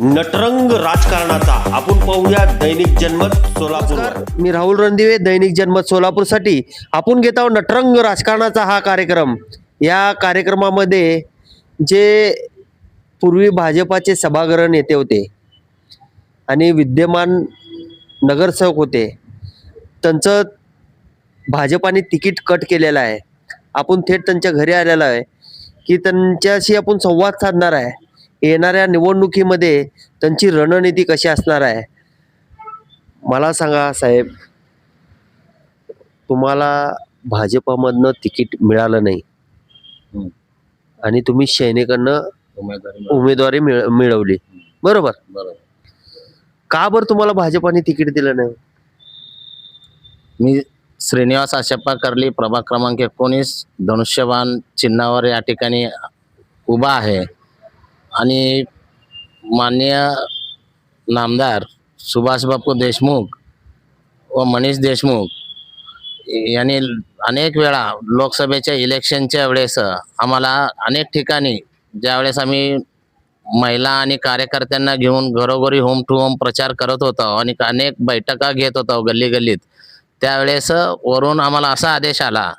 नटरंग राजकारणाचा आपण पाहूया दैनिक जनमत सोलापूर। मी राहुल रणदिवे, दैनिक जनमत सोलापूरसाठी आपण घेत आहोत नटरंग राजकारणाचा हा कार्यक्रम। या कार्यक्रमामध्ये जे पूर्वी भाजपाचे सभागृह नेते होते आणि विद्यमान नगरसेवक होते, त्यांचं भाजपाने तिकीट कट केलेलं आहे। आपण थेट त्यांच्या घरी आलेलो आहे की त्यांच्याशी आपण संवाद साधणार आहे। येणाऱ्या निवडणुकीमध्ये त्यांची रणनीती कशी असणार आहे। मला सांगा साहेब, तुम्हाला भाजपामधनं तिकीट मिळालं नाही आणि तुम्ही सैनिकांना उमेदवारी मिळवली, बरोबर? का बरं तुम्हाला भाजपाने तिकीट दिलं नाही? मी श्रीनिवास आशप्पा कर्ली, प्रभाग क्रमांक 19, धनुष्यबाण चिन्हावर या ठिकाणी उभा आहे आणि माननीय नामदार सुभाष बापू देशमुख व मनीष देशमुख यांनी अनेक वेळा लोकसभेच्या इलेक्शनच्या वेळेस आम्हाला अनेक ठिकाणी, ज्यावेळेस आम्ही महिला आणि कार्यकर्त्यांना घेऊन घरोघरी होम टू होम प्रचार करत होतो आणि अनेक बैठका घेत होतो गल्ली गल्लीत, त्यावेळेस वरून आम्हाला असा आदेश आला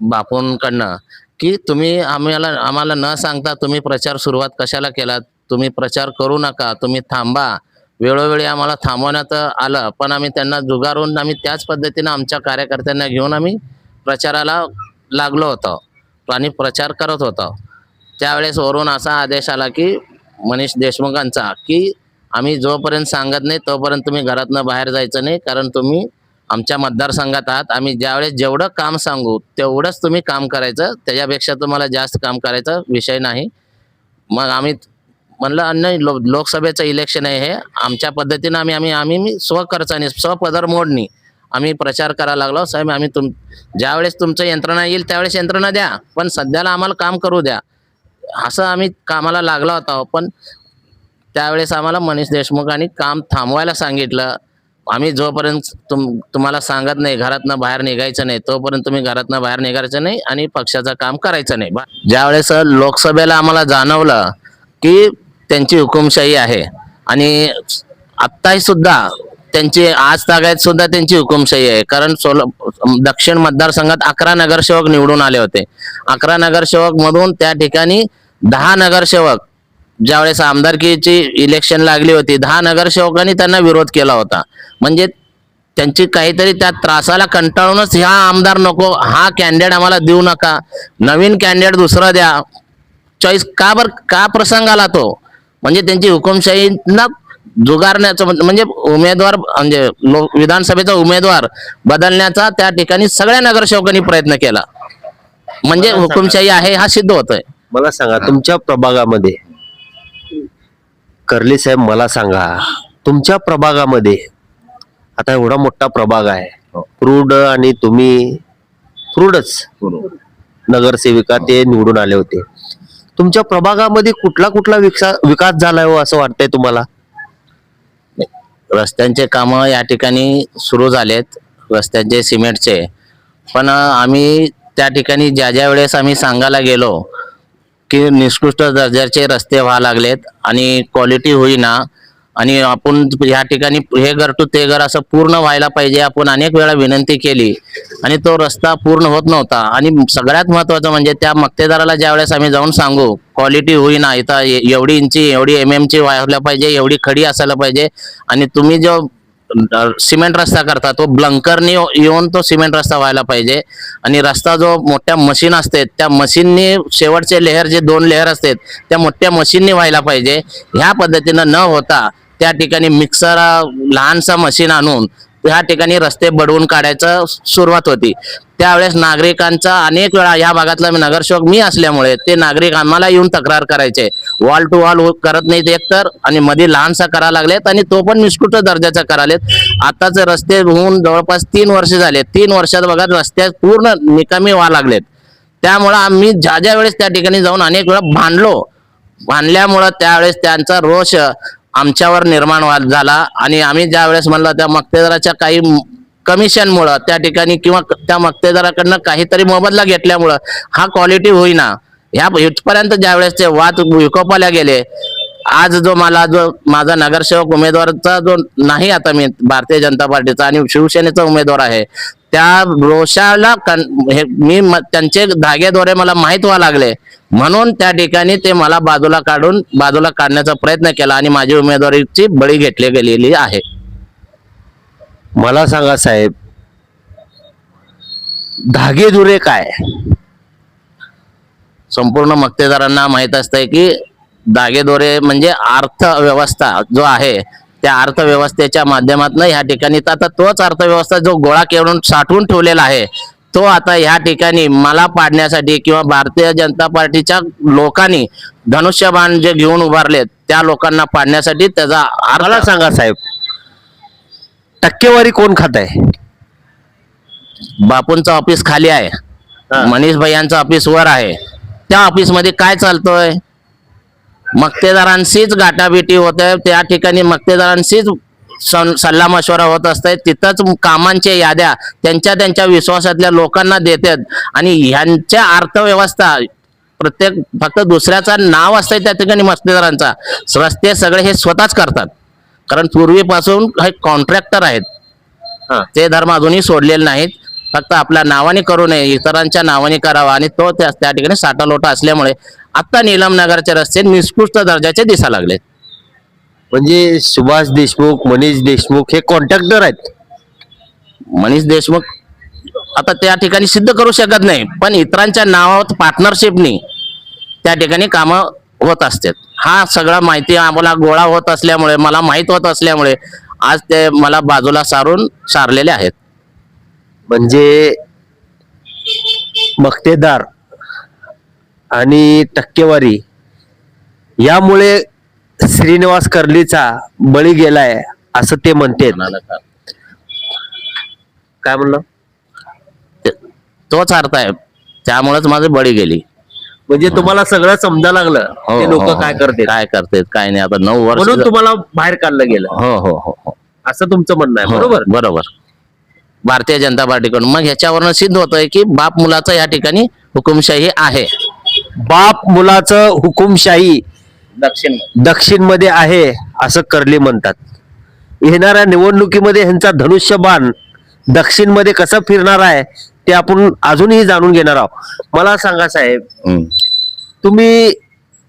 बापूंकडनं की तुम्ही आम्हाला न सांगता तुम्ही प्रचार सुरुवात कशाला केलात, तुम्ही प्रचार करू नका, तुम्ही थांबा। वेळोवेळी आम्हाला थांबवण्यात आलं, पण आम्ही त्यांना जुगारून आम्ही त्याच पद्धतीनं आमच्या कार्यकर्त्यांना घेऊन आम्ही प्रचाराला लागलो होतो आणि प्रचार करत होतो। त्यावेळेस वरून असा आदेश आला की मनीष देशमुखांचा की आम्ही जोपर्यंत सांगत नाही तोपर्यंत तुम्ही घरातनं बाहेर जायचं नाही, कारण तुम्ही आमच्या मतदारसंघात आहात। आम्ही ज्यावेळेस जेवढं काम सांगू तेवढंच तुम्ही काम करायचं, त्याच्यापेक्षा तुम्हाला जास्त काम करायचा विषय नाही। मग आम्ही म्हणलं नाही, लोकसभेचं इलेक्शन आहे हे, आमच्या पद्धतीनं आम्ही स्वखर्चाने स्वपदर मोडणी आम्ही प्रचार करायला लागलो। साहेब, आम्ही ज्यावेळेस तुमचं यंत्रणा येईल त्यावेळेस यंत्रणा द्या, पण सध्याला आम्हाला काम करू द्या, असं आम्ही कामाला लागलो होतो। पण त्यावेळेस आम्हाला मनीष देशमुखांनी काम थांबवायला सांगितलं। आम्ही जोपर्यंत तुम्हाला सांगत नाही घरातनं बाहेर निघायचं नाही तोपर्यंत तुम्ही घरातनं बाहेर निघायचं नाही आणि पक्षाचं काम करायचं नाही। ज्यावेळेस लोकसभेला आम्हाला जाणवलं की त्यांची हुकुमशाही आहे आणि आत्ताही सुद्धा त्यांची आज तागायत सुद्धा त्यांची हुकुमशाही आहे, कारण दक्षिण मतदारसंघात 11 नगरसेवक निवडून आले होते। 11 नगरसेवक मधून त्या ठिकाणी 10 नगरसेवक, ज्यावेळेस आमदारकीची इलेक्शन लागली होती, 10 नगरसेवकांनी त्यांना विरोध केला होता। म्हणजे त्यांची काहीतरी त्या त्रासाला कंटाळूनच हा आमदार नको, हा कॅन्डिडेट आम्हाला देऊ नका, नवीन कॅन्डिडेट दुसरा द्या, चॉईस का प्रसंग आला तो। म्हणजे त्यांची हुकुमशाहीला जुगारण्याचं म्हणजे उमेदवार म्हणजे विधानसभेचा उमेदवार बदलण्याचा त्या ठिकाणी सगळ्या नगरसेवकांनी प्रयत्न केला, म्हणजे हुकुमशाही आहे हा सिद्ध होतोय। मला सांगा, तुमच्या प्रभागामध्ये कर्ली साहेब, मला सांगा तुमच्या प्रभागामध्ये आता एवढा मोठा प्रभाग आहे, क्रूड आणि तुम्ही क्रूडच नगरसेविका ते निवडून आले होते, तुमच्या प्रभागामध्ये कुठला विकास झालाय हो असं वाटतंय तुम्हाला? रस्त्यांचे काम या ठिकाणी सुरू झालेत, रस्त्यांचे सिमेंटचे, पण आम्ही त्या ठिकाणी ज्या वेळेस आम्ही सांगायला गेलो की निकृष्ट दर्जाचे रस्ते व्हायला लागलेत आणि क्वालिटी होईना आणि आपण ह्या ठिकाणी हे घर टू ते घर असं पूर्ण व्हायला पाहिजे, आपण अनेक वेळा विनंती केली आणि तो रस्ता पूर्ण होत नव्हता। आणि सगळ्यात महत्वाचं म्हणजे त्या मक्तेदाराला ज्यावेळेस आम्ही जाऊन सांगू क्वालिटी होईना, इथं एवढी इंची एवढी MM ची व्हायला पाहिजे, एवढी खडी असायला पाहिजे, आणि तुम्ही जो सिमेंट रस्ता करता तो ब्लंकरनी येऊन तो सिमेंट रस्ता व्हायला पाहिजे, आणि रस्ता जो मोठ्या मशीन असते त्या मशीननी शेवटचे लेअर जे 2 लेअर असतात त्या मोठ्या मशीननी व्हायला पाहिजे। ह्या पद्धतीनं न होता त्या ठिकाणी मिक्सर लहानसा मशीन आणून ह्या ठिकाणी रस्ते बडवून काढायचं सुरुवात होती। त्यावेळेस नागरिकांचा अनेक वेळा, या भागातला नगरसेवक मी असल्यामुळे ते नागरिक आम्हाला येऊन तक्रार करायचे, वॉल टू वॉल करत नाहीत एकतर, आणि मध्ये लहानसा करा लागलेत आणि तो पण निष्कृष्ट दर्जाचा करालेत। आताचे रस्ते होऊन जवळपास 3 वर्ष झाले, 3 वर्षात बघा रस्ते पूर्ण निकामी व्हायला लागलेत। त्यामुळे आम्ही ज्या वेळेस त्या ठिकाणी जाऊन अनेक वेळा भांडल्यामुळं त्यावेळेस त्यांचा रोष आमच्यावर निर्माण झाला आणि आम्ही ज्या वेळेस म्हणलं त्या मक्तेदाराच्या काही कमिशनमुळं त्या ठिकाणी किंवा त्या मक्तेदाराकडनं काहीतरी मोबदला घेतल्यामुळं हा क्वालिटी होईना, ह्या इथपर्यंत ज्यावेळेस ते वाद विकोपाला गेले आज जो माझा नगरसेवक उमेदवारचा जो नाही, आता मी भारतीय जनता पार्टीचा आणि शिवसेनेचा उमेदवार आहे, त्या रोषाला त्यांचे धागेदोरे मला माहित व्हायला लागले, म्हणून त्या ठिकाणी ते मला बाजूला काढण्याचा प्रयत्न केला आणि माझी उमेदवारीची बळी घेतली गेलेली आहे. मला सांगा साहेब, धागेदुरे काय? संपूर्ण मक्तेदारांना माहित असतंय की धागेदोरे म्हणजे अर्थव्यवस्था जो आहे, त्या अर्थव्यवस्थेच्या माध्यमातून ह्या ठिकाणी आता तोच अर्थव्यवस्था जो गोळा करून साठवून ठेवलेला आहे, तो आता ह्या ठिकाणी मला पाडण्यासाठी किंवा भारतीय जनता पार्टीच्या लोकांनी धनुष्यबाण जे घेऊन उभारलेत त्या लोकांना पाडण्यासाठी त्याचा मला सांगा साहेब, टक्केवारी कोण खात आहे? बापूंचं ऑफिस खाली आहे, हा. मनीष भैयांचं ऑफिस वर आहे. त्या ऑफिस मध्ये काय चालतोय? मक्तेदारांशीच गाठाभेटी होत आहे, त्या ठिकाणी मक्तेदारांशीच सल्ला मशवरा होत असते. तिथंच कामांच्या याद्या त्यांच्या विश्वासातल्या लोकांना देतात आणि ह्यांच्या अर्थव्यवस्था प्रत्येक फक्त दुसऱ्याचा नाव असतंय त्या ठिकाणी मक्तेदारांचा. रस्ते सगळे हे स्वतःच करतात, कारण पूर्वीपासून हे कॉन्ट्रॅक्टर आहेत. ते धर्म अजूनही सोडलेले नाहीत. फक्त आपल्या नावाने करू नये, इतरांच्या नावाने करावा, आणि तो त्या ठिकाणी साठालोटा असल्यामुळे आता नीलमनगरचे रस्ते निकृष्ट दर्जाचे दिसायला लागले. म्हणजे सुभाष देशमुख, मनीष देशमुख हे कॉन्ट्रॅक्टर आहेत. मनीष देशमुख आता त्या ठिकाणी सिद्ध करू शकत नाही, पण इतरांच्या नावावर पार्टनरशिपनी त्या ठिकाणी कामं होत असतात. हा सगळा माहिती आम्हाला गोळा होत असल्यामुळे, मला माहित होत असल्यामुळे आज ते मला बाजूला सारलेले आहेत. म्हणजे मक्तेदार आणि टक्केवारी यामुळे श्रीनिवास कर्लीचा बळी गेलाय असं ते म्हणते. काय म्हणलं? तोच अर्थ आहे, त्यामुळेच माझी बळी गेली. म्हणजे तुम्हाला सगळं समजा लागलं ते लोक काय करते काय नाही. आता 9 वर्ष म्हणून तुम्हाला बाहेर काढलं गेलं. हो हो हो हो असं तुमचं म्हणणं आहे, बरोबर? बरोबर. भारतीय जनता पार्टीकडून मग ह्याच्यावरून सिद्ध होतंय की बाप मुलाचं या ठिकाणी हुकुमशाही आहे. बाप मुलाचं हुकुमशाही दक्षिण मध्ये आहे असं कर्ली म्हणतात. येणाऱ्या निवडणुकीमध्ये ह्यांचा धनुष्यबाण दक्षिण मध्ये कसं फिरणार आहे ते आपण अजूनही जाणून घेणार आहोत. मला सांगा साहेब, तुम्ही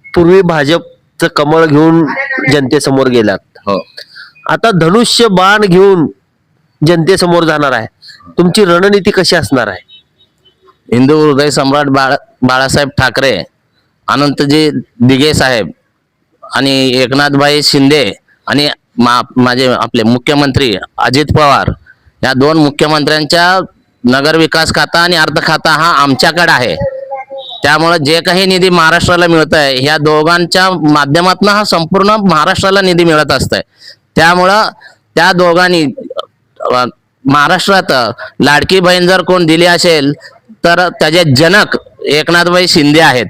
पूर्वी भाजपचं कमळ घेऊन जनतेसमोर गेलात, हो. आता धनुष्यबाण घेऊन जनतेसमोर जाणार आहे. तुमची रणनीती कशी असणार आहे? हिंदू हृदय सम्राट बाळासाहेब ठाकरे, अनंतजी दिघे साहेब आणि एकनाथभाई शिंदे आणि माझे आपले मुख्यमंत्री अजित पवार, या 2 मुख्यमंत्र्यांच्या नगर विकास खाता आणि अर्थ खाता हा आमच्याकडे आहे. त्यामुळे जे काही निधी महाराष्ट्राला मिळत आहे, ह्या दोघांच्या माध्यमातून हा संपूर्ण महाराष्ट्राला निधी मिळत असतंय. त्यामुळं त्या दोघांनी महाराष्ट्रात लाडकी बहीण जर कोण दिली असेल तर त्याचे जनक एकनाथभाई शिंदे आहेत.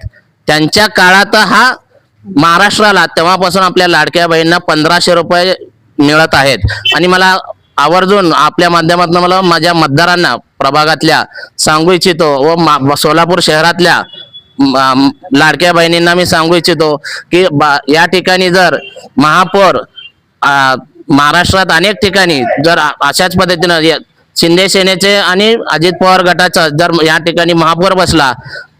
त्यांच्या काळात हा महाराष्ट्राला तेव्हापासून आपल्या लाडक्या बहिणींना 1500 रुपये मिळत आहेत. आणि मला आवर्जून आपल्या माध्यमातून मला माझ्या मतदारांना प्रभागातल्या सांगू इच्छितो व सोलापूर शहरातल्या लाडक्या बहिणींना मी सांगू इच्छितो की या ठिकाणी जर महापौर महाराष्ट्रात अनेक ठिकाणी जर अशाच पद्धतीनं शिंदे सेनेचे आणि अजित पवार गटाचा जर या ठिकाणी महापौर बसला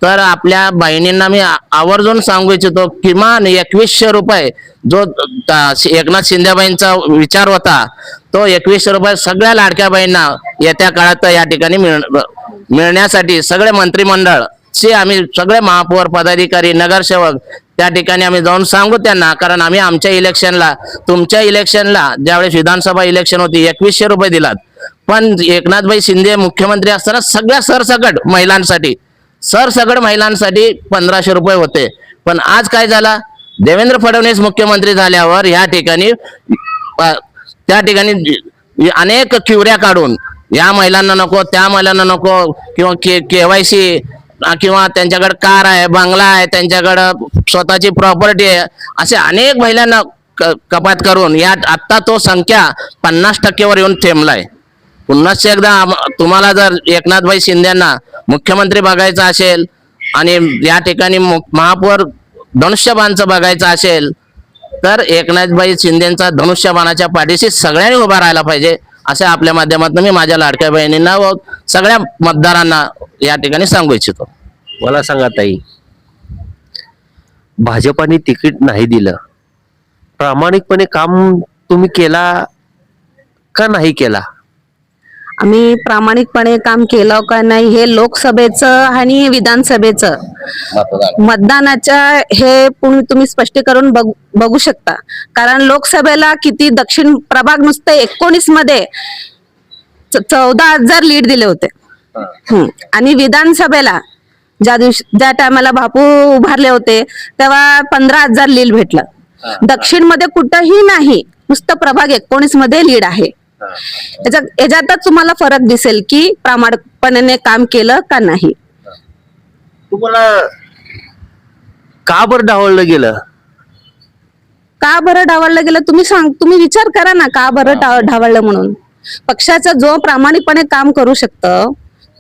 तर आपल्या बहिणींना मी आवर्जून सांगू इच्छितो, किमान 2100 रुपये जो एकनाथ शिंदेबाईंचा विचार होता, तो 2100 रुपये सगळ्या लाडक्या बहिणींना येत्या काळात या ठिकाणी मिळण्यासाठी सगळे मंत्रिमंडळ आम्ही सगळे महापौर पदाधिकारी नगरसेवक त्या ठिकाणी आम्ही जाऊन सांगू त्यांना. कारण आम्ही आमच्या इलेक्शनला, तुमच्या इलेक्शनला ज्यावेळेस विधानसभा इलेक्शन होती 2100 रुपये दिलात, पण एकनाथभाई शिंदे मुख्यमंत्री असताना सगळ्या सरसकट महिलांसाठी 1500 रुपये होते. पण आज काय झाला, देवेंद्र फडणवीस मुख्यमंत्री झाल्यावर या ठिकाणी त्या ठिकाणी अनेक क्युऱ्या काढून या महिलांना नको, त्या महिलांना नको, किंवा केवायसी किंवा त्यांच्याकडे कार आहे, बंगला आहे, त्यांच्याकडं स्वतःची प्रॉपर्टी आहे, असे अनेक महिलांना कपात करून या आता तो संख्या 50% येऊन थेंबलाय. पुन्हा एकदा तुम्हाला जर एकनाथभाई शिंदेना मुख्यमंत्री बघायचं असेल आणि या ठिकाणी महापौर धनुष्यबाणचं बघायचं असेल तर एकनाथबाई शिंदेचा धनुष्यबाणाच्या पाठीशी सगळ्यांनी उभा राहायला पाहिजे, असे आपल्या माध्यमातून मी माझ्या लाडक्या बहिणींना व सगळ्या मतदारांना या ठिकाणी सांगू इच्छितो. मला सांगा ताई, भाजपाने तिकीट नाही दिलं, प्रामाणिकपणे काम तुम्ही केला का नाही केला? आम्ही प्रामाणिकपणे काम केलं का नाही हे लोकसभेचं आणि विधानसभेचं मतदानाच्या हे तुम्ही स्पष्टीकरण बघू शकता. कारण लोकसभेला किती दक्षिण प्रभाग नुसते 19 मध्ये 14,000 लीड दिले होते. आणि विधानसभेला ज्या टायमाला बापू उभारले होते तेव्हा 15,000 लीड भेटलं. दक्षिण मध्ये कुठंही नाही, नुसतं प्रभाग 19 मध्ये लीड आहे. याच्यातच तुम्हाला फरक दिसेल की प्रामाणिकपणे काम केलं का नाही. तुम्हाला का बरं डावललं गेलं? का बरं डावललं गेलं तुम्ही विचार करा ना, का बरं डावललं म्हणून. पक्षाचं जो प्रामाणिकपणे काम करू शकतं,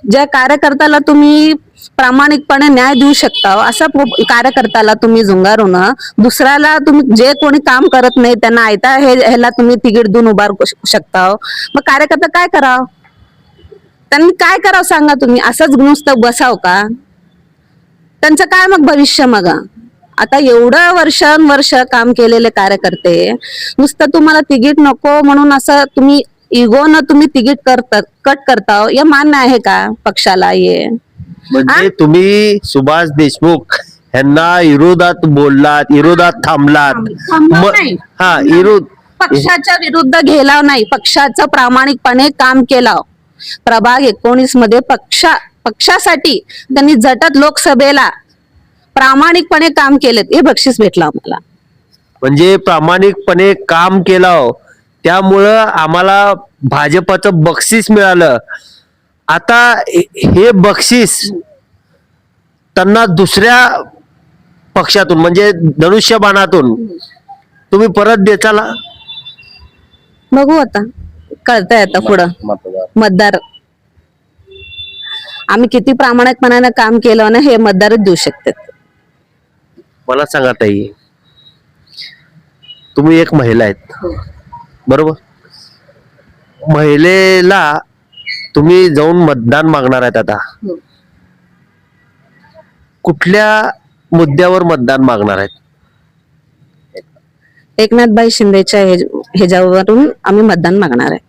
ज्या कार्यकर्त्याला तुम्ही प्रामाणिकपणे न्याय देऊ शकता, असा कार्यकर्त्याला तुम्ही झुंगारून दुसऱ्याला तुम्ही जे कोणी काम करत नाही त्यांना आयता ह्याला तुम्ही तिकीट देऊन उभारू शकता. मग कार्यकर्ता काय करावं, त्यांनी काय करावं सांगा तुम्ही? असंच नुसतं बसाव का? त्यांचं काय मग भविष्य? मग आता एवढं वर्षानुवर्ष काम केलेले कार्यकर्ते नुसतं तुम्हाला तिकीट नको म्हणून असं तुम्ही इगोनं तुम्ही तिकीट कट करता, हे मान्य आहे का पक्षाला? हे म्हणजे तुम्ही सुभाष देशमुख यांना विरोधात बोललात, विरोधात थांबलात. पक्षाच्या विरुद्ध गेला नाही, पक्षाचं प्रामाणिकपणे काम केलं. प्रभाग 19 मध्ये पक्षासाठी त्यांनी झटत लोकसभेला प्रामाणिकपणे काम केलेत, हे बक्षीस भेटलं आम्हाला. म्हणजे प्रामाणिकपणे काम केलं त्यामुळं आम्हाला भाजपाचं बक्षीस मिळालं. आता हे बक्षीस त्यांना दुसऱ्या पक्षातून म्हणजे धनुष्यबाणातून तुम्ही परत देताल? बघू आता, कळतंय आता पुढं. मतदार आम्ही किती प्रामाणिकपणाने काम केलं ना हे मतदारच देऊ शकतात. मला सांगा ताई, तुम्ही एक महिला आहेत, बरोबर? महिलेला तुम्ही जाऊन मतदान मागणार आहेत, आता कुठल्या मुद्द्यावर मतदान मागणार आहेत? एकनाथबाई शिंदेच्या ह्याच्यावरून आम्ही मतदान मागणार आहे.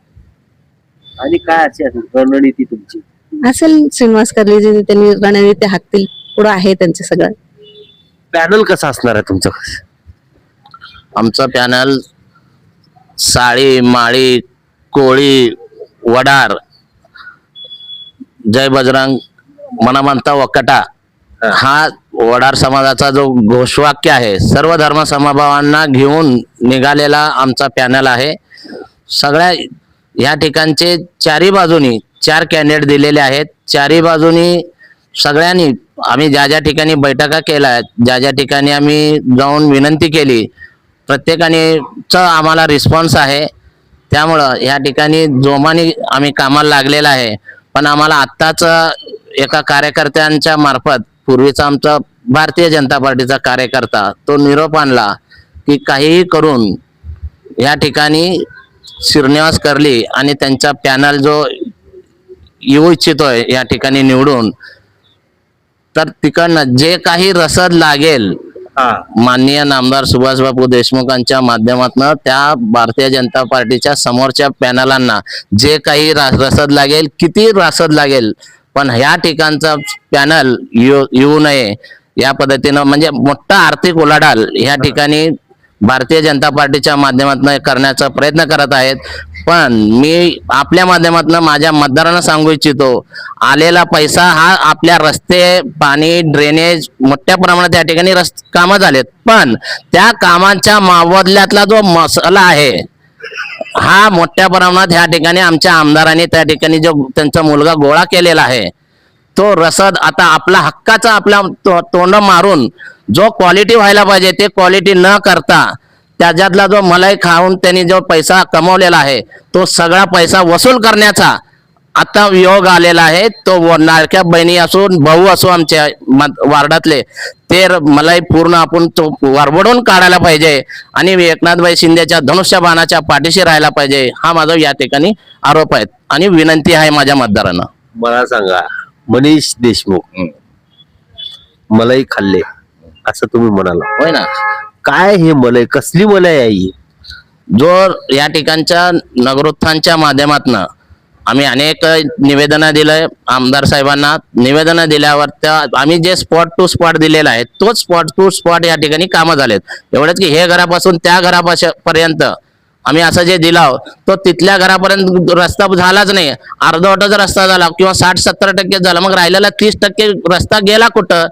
आणि काय असेल रणनीती तुमची? असेल श्रीनिवास कर्लेजी त्यांनी रणनीती हाकतील, पुढं आहे त्यांचं सगळं. पॅनल कसं असणार आहे तुमचं? आमचा पॅनल साळी, माळी, कोळी, वडार, जय बजरंग, मनमंता वकटा हा वडार समाजाचा जो घोषवाक्य आहे, सर्व धर्म समभावांना घेऊन निघालेला आमचा पॅनल आहे. सगळ्या या ठिकाणचे चारी बाजूनी 4 कॅन्डिडेट दिलेले आहेत. चारी बाजूनी सगळ्यांनी आम्ही ज्या ठिकाणी बैठका केल्या, ज्या ठिकाणी आम्ही जाऊन विनंती केली, प्रत्येकाने आम्हाला रिस्पॉन्स आहे. त्यामुळं या ठिकाणी जोमाने आम्ही कामाला लागलेला आहे. पण आम्हाला आत्ताच एका कार्यकर्त्यांच्या मार्फत, पूर्वीचा आमचा भारतीय जनता पार्टीचा कार्यकर्ता, तो निरोप आणला की काहीही करून या ठिकाणी श्रीनिवास कर्ले आणि त्यांचा पॅनल जो येऊ इच्छितोय या ठिकाणी निवडून, तर तिकडनं जे काही रसद लागेल माननीय नामदार सुभाषबापू देशमुखांच्या माध्यमातून त्या भारतीय जनता पार्टीच्या समोरच्या पॅनलांना जे काही रसद लागेल, किती रसद लागेल, पण ह्या ठिकाणचा पॅनल येऊ नये या पद्धतीनं, म्हणजे मोठा आर्थिक उलाढाल या ठिकाणी भारतीय जनता पार्टीच्या माध्यमातून करण्याचा प्रयत्न करत आहेत. पण मी आपल्या माध्यमातून माझ्या मतदारांना सांगू इच्छितो, आलेला पैसा हा आपल्या रस्ते, पाणी, ड्रेनेज मोठ्या प्रमाणात या ठिकाणी कामं झालेत, पण त्या कामांच्या मोबदल्यातला जो मसाला आहे हा मोठ्या प्रमाणात ह्या ठिकाणी आमच्या आमदारांनी त्या ठिकाणी जो त्यांचा मुलगा गोळा केलेला आहे, तो रसद आता आपला हक्काचा आपला तोंड मारून जो क्वालिटी व्हायला पाहिजे ते क्वालिटी न करता त्याच्यातला जो मलाई खाऊन त्यांनी जो पैसा कमवलेला आहे तो सगळा पैसा वसूल करण्याचा आता योग आलेला आहे. तो लाडक्या बहिणी असो, भाऊ असो, आमच्या वार्डातले मलाई पूर्ण आपण तो वरबडून काढायला पाहिजे आणि एकनाथभाई शिंदेच्या धनुष्यबाणाच्या पाठीशी राहायला पाहिजे, हा माझा या ठिकाणी आरोप आहे आणि विनंती आहे माझ्या मतदारांना. मला सांगा, मनीष देशमुख मलाई खाल्ले असं तुम्ही म्हणाला, होय ना. काय हे मलाई, कसली मलाई आहे ही? जो या ठिकाणच्या नगरोत्थानच्या माध्यमातून आम्ही अनेक निवेदनं दिलंय आमदार साहेबांना. निवेदनं दिल्यावर त्या आम्ही जे स्पॉट टू स्पॉट दिलेला आहे तोच स्पॉट टू स्पॉट या ठिकाणी कामं झालेत. एवढंच की हे घरापासून त्या घरापर्यंत आम्ही असं जे दिला तो तिथल्या घरापर्यंत रस्ता झालाच नाही. अर्धवटच रस्ता झाला किंवा 60-70% झाला, मग राहिलेला 30% रस्ता गेला कुठं?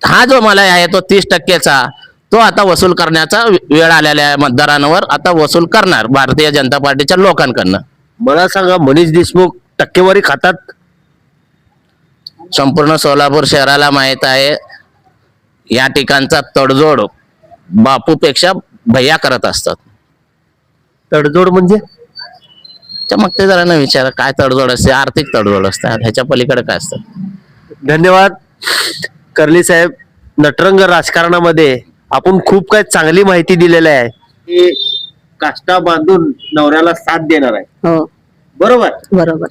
हा जो मलाई आहे तो 30%चा तो आता वसूल करण्याचा वेळ आलेला आहे. मतदारांवर आता वसूल करणार भारतीय जनता पार्टीच्या लोकांकडनं. मला सांगा, मनीष देशमुख टक्केवारी खातात? संपूर्ण सोलापूर शहराला माहित आहे या ठिकाणचा तडजोड बापूपेक्षा भैया करत असतात. तडजोड म्हणजे? तर मग ते जरा न विचार काय तडजोड असते, आर्थिक तडजोड असते, ह्याच्या पलीकडे काय असतं. धन्यवाद कर्ली साहेब. नटरंग राजकारणामध्ये आपण खूप काही चांगली माहिती दिलेली आहे की काष्टा बांधून नवऱ्याला साथ देणार आहे, हो बरोबर? बरोबर.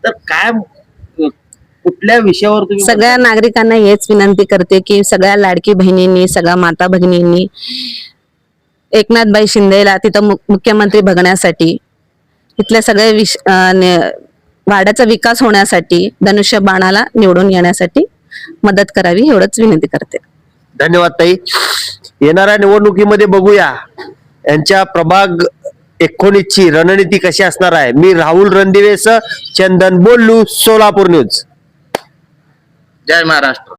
तर काय कुठल्या विषयावर तुम्ही सगळ्या नागरिकांना हेच विनंती करते की सगळ्या लाडकी बहिणींनी, सगळ्या माता भगिनींनी एकनाथबाई शिंदेला तिथं मुख्यमंत्री बघण्यासाठी, तिथल्या सगळ्या वाड्याचा विकास होण्यासाठी, धनुष्यबाणाला निवडून येण्यासाठी मदत करावी एवढंच विनंती करते. धन्यवाद ताई. येणाऱ्या निवडणुकीमध्ये बघूया यांच्या प्रभाग 19ची रणनीती कशी असणार आहे. मी राहुल रणदिवेसह चंदन बोल्लू, सोलापूर न्यूज. जय महाराष्ट्र.